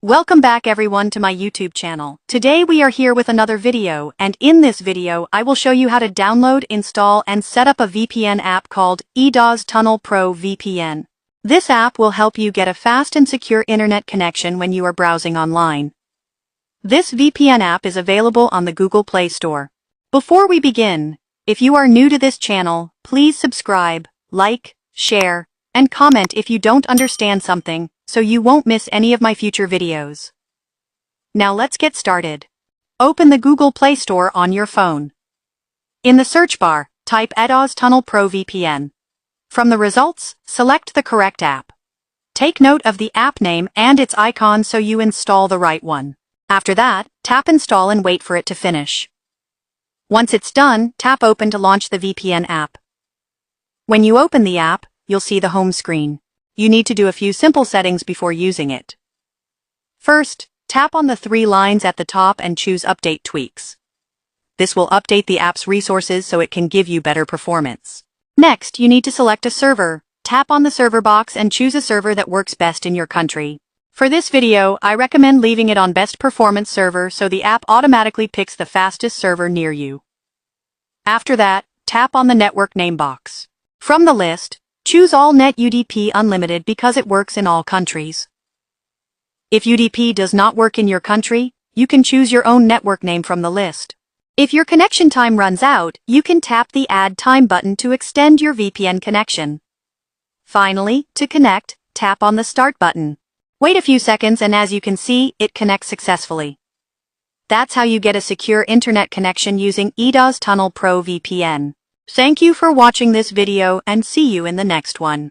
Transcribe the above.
Welcome back everyone to my YouTube channel. Today we are here with another video, and in this video I will show you how to download, install and set up a VPN app called Edoz Tunnel Pro VPN. This app will help you get a fast and secure internet connection when you are browsing online. This VPN app is available on the Google Play Store. Before we begin, if you are new to this channel, please subscribe, like, share, and comment if you don't understand something, so you won't miss any of my future videos. Now let's get started. Open the Google Play Store on your phone. In the search bar, type Edoz Tunnel Pro VPN. From the results, select the correct app. Take note of the app name and its icon so you install the right one. After that, tap Install and wait for it to finish. Once it's done, tap Open to launch the VPN app. When you open the app, you'll see the home screen. You need to do a few simple settings before using it. First, tap on the three lines at the top and choose Update Tweaks. This will update the app's resources so it can give you better performance. Next, you need to select a server. Tap on the server box and choose a server that works best in your country. For this video, I recommend leaving it on Best Performance Server so the app automatically picks the fastest server near you. After that, tap on the network name box. From the list, choose All Net UDP Unlimited because it works in all countries. If UDP does not work in your country, you can choose your own network name from the list. If your connection time runs out, you can tap the Add Time button to extend your VPN connection. Finally, to connect, tap on the Start button. Wait a few seconds and as you can see, it connects successfully. That's how you get a secure internet connection using Edoz Tunnel Pro VPN. Thank you for watching this video and see you in the next one.